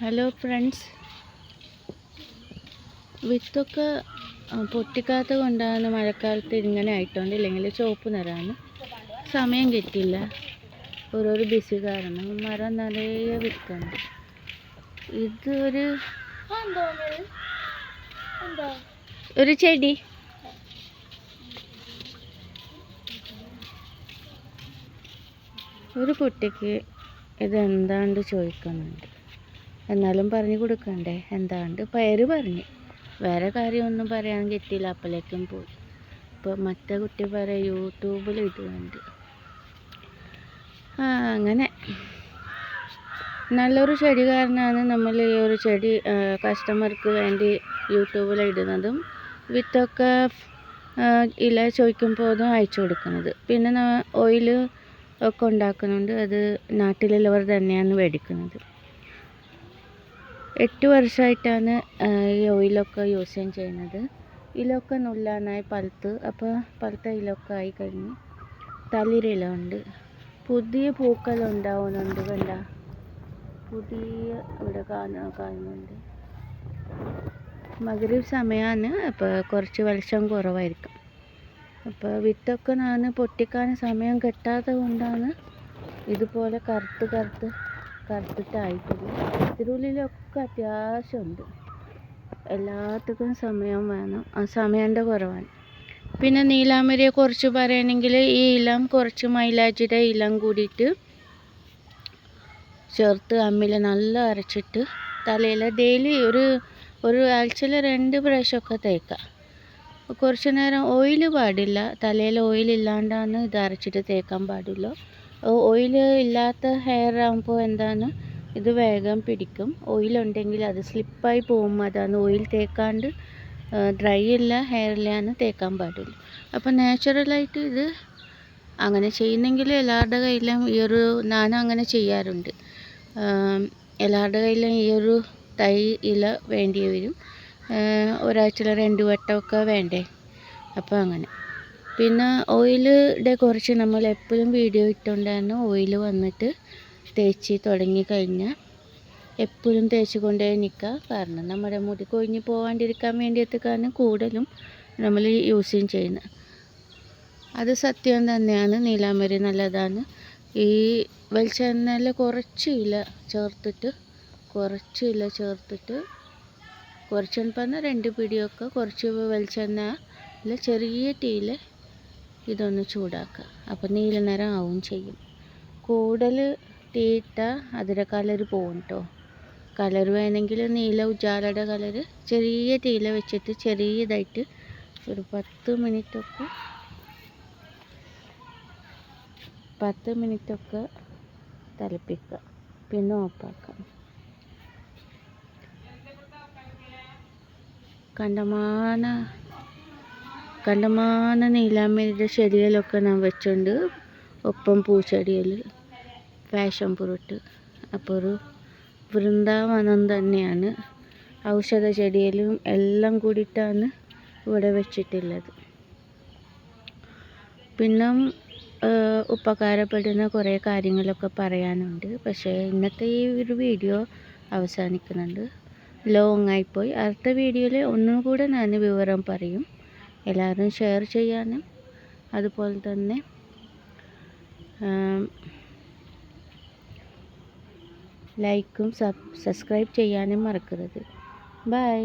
Hello friends, വിത്തൊക്കെ പൊട്ടിക്കാത്ത കൊണ്ടാണ് മഴക്കാലത്ത് ഇങ്ങനെ ആയിട്ടുണ്ട്. ഇല്ലെങ്കിൽ ചുവപ്പ് നിറമാണ്. സമയം കിട്ടില്ല, ഓരോരോ ബിസി കാരണം. മരം നിറയെ വിത്തുണ്ട്. ഇത് ഒരു ചെടി. ഒരു കുട്ടിക്ക് ഇതെന്താണ്ട് ചോദിക്കുന്നുണ്ട്. എന്നാലും പറഞ്ഞു കൊടുക്കണ്ടേ. എന്താണ്ട് പേര് പറഞ്ഞു, വേറെ കാര്യമൊന്നും പറയാൻ കിട്ടിയില്ല. അപ്പോഴേക്കും പോയി. ഇപ്പോൾ മറ്റേ കുട്ടി പറയാം യൂട്യൂബിൽ ഇടുന്നുണ്ട്. അങ്ങനെ നല്ലൊരു ചെടിക്കാരനാണ് നമ്മൾ ഈ ഒരു ചെടി കസ്റ്റമർക്ക് വേണ്ടി യൂട്യൂബിൽ ഇടുന്നതും വിത്തൊക്കെ ഇല ചോദിക്കുമ്പോഴും അയച്ചു കൊടുക്കുന്നത്. പിന്നെ ഓയിൽ ഒക്കെ ഉണ്ടാക്കുന്നുണ്ട്. അത് നാട്ടിലുള്ളവർ തന്നെയാണ് മേടിക്കുന്നത്. 8 വർഷമായിട്ടാണ് ഈ ഓയിലൊക്കെ യൂസ് ചെയ്യുന്നത്. ഇലൊക്കെ നുള്ളാനായി അപ്പോൾ പഴുത്ത ഇലൊക്കെ ആയി കഴിഞ്ഞ് തളിരില ഉണ്ട്. പുതിയ പൂക്കൾ ഉണ്ടാവുന്നുണ്ട്. കണ്ട, പുതിയ ഇവിടെ കാണുന്നുണ്ട്. മഗ്‌രിബ് സമയമാണ്. അപ്പോൾ കുറച്ച് വെളിച്ചം കുറവായിരിക്കും. അപ്പോൾ വിത്തൊക്കെ ഞാൻ പൊട്ടിക്കാൻ സമയം കിട്ടാത്തത് കൊണ്ടാണ് ഇതുപോലെ കറുത്തിട്ടായിട്ടുള്ളത്. ഇതിനുള്ളിലൊക്കെ അത്യാവശ്യമുണ്ട്. എല്ലാത്തിനും സമയം വേണം. ആ സമയൻ്റെ കുറവാണ്. പിന്നെ നീലാംബരിയെ കുറിച്ച് പറയുകയാണെങ്കിൽ ഈ ഇലം കുറച്ച് മൈലാഞ്ചിയുടെ ഇലം കൂടിയിട്ട് ചേർത്ത് അമ്മിൽ നല്ല അരച്ചിട്ട് തലയിൽ ഡെയിലി ഒരു ആഴ്ചയിൽ 2 പ്രാവശ്യമൊക്കെ തേക്കാം. കുറച്ച് നേരം ഓയിൽ പാടില്ല. തലയിൽ ഓയിൽ ഇല്ലാണ്ടാണ് ഇത് അരച്ചിട്ട് തേക്കാൻ പാടുള്ളൂ. ഓയിൽ ഇല്ലാത്ത ഹെയർ ആകുമ്പോൾ എന്താണ്, ഇത് വേഗം പിടിക്കും. ഓയിലുണ്ടെങ്കിൽ അത് സ്ലിപ്പായി പോകും. അതാണ് ഓയിൽ തേക്കാണ്ട് ഡ്രൈ ഇല്ല ഹെയറിലാണ് തേക്കാൻ പാടുള്ളൂ. അപ്പോൾ നാച്ചുറലായിട്ട് ഇത് അങ്ങനെ ചെയ്യുന്നെങ്കിൽ എല്ലാവരുടെ കയ്യിലും ഞാനും അങ്ങനെ ചെയ്യാറുണ്ട്. എല്ലാവരുടെ കയ്യിലും ഈ ഒരു തൈ ഇല വേണ്ടി വരും. ഒരാഴ്ചയിൽ 2 വട്ടമൊക്കെ വേണ്ടേ. അപ്പോൾ അങ്ങനെ. പിന്നെ ഓയിലിൻ്റെ കുറച്ച് നമ്മൾ എപ്പോഴും വീഡിയോ ഇട്ടുകൊണ്ടാണ് ഓയിൽ വന്നിട്ട് തേച്ച് തുടങ്ങിക്കഴിഞ്ഞാൽ എപ്പോഴും തേച്ച് കൊണ്ടേ നിൽക്കുക. കാരണം നമ്മുടെ മുടി കൊഴിഞ്ഞ് പോകാണ്ടിരിക്കാൻ വേണ്ടിയിട്ടാണ് കൂടുതലും നമ്മൾ യൂസ് ചെയ്യുന്നത്. അത് സത്യം തന്നെയാണ്. നീലാംബരി നല്ലതാണ്. ഈ വെളിച്ചെണ്ണയിൽ കുറച്ച് ഇല ചേർത്തിട്ട് കുറച്ചെന്ന് പറഞ്ഞാൽ 2 പിടിയൊക്കെ കുറച്ച് വെളിച്ചെണ്ണയിൽ ചെറിയ തീയിൽ ഇതൊന്ന് ചൂടാക്കുക. അപ്പോൾ നീല നിറം ആവും ചെയ്യും. കൂടുതൽ തീയിട്ടാൽ അതിൻ്റെ കളർ പോകും കേട്ടോ. കളർ വേണമെങ്കിൽ നീല ഉജാലയുടെ കളർ ചെറിയ തീയിൽ വെച്ചിട്ട് ചെറിയതായിട്ട് ഒരു 10 മിനിറ്റൊക്കെ തിളപ്പിക്കുക. പിന്നെ ഓഫാക്കാം. കണ്ടമാന നീലാംബരിയുടെ ചെടികളൊക്കെ ഞാൻ വെച്ചുണ്ട്. ഒപ്പം പൂച്ചെടികൾ, പാഷൻ ഫ്രൂട്ട്. അപ്പോൾ ഒരു വൃന്ദാവനം തന്നെയാണ്. ഔഷധ ചെടികളും എല്ലാം കൂടിയിട്ടാണ് ഇവിടെ വെച്ചിട്ടുള്ളത്. പിന്നെ ഉപകാരപ്പെടുന്ന കുറേ കാര്യങ്ങളൊക്കെ പറയാനുണ്ട്. പക്ഷേ ഇന്നത്തെ ഈ ഒരു വീഡിയോ അവസാനിക്കുന്നുണ്ട്. ലോങ് ആയിപ്പോയി. അടുത്ത വീഡിയോയിൽ ഒന്നും കൂടെ ഞാൻ വിവരം പറയും. എല്ലാവരും ഷെയർ ചെയ്യാനും അതുപോലെ തന്നെ ലൈക്കും സബ്സ്ക്രൈബ് ചെയ്യാനും മറക്കരുത്. ബൈ.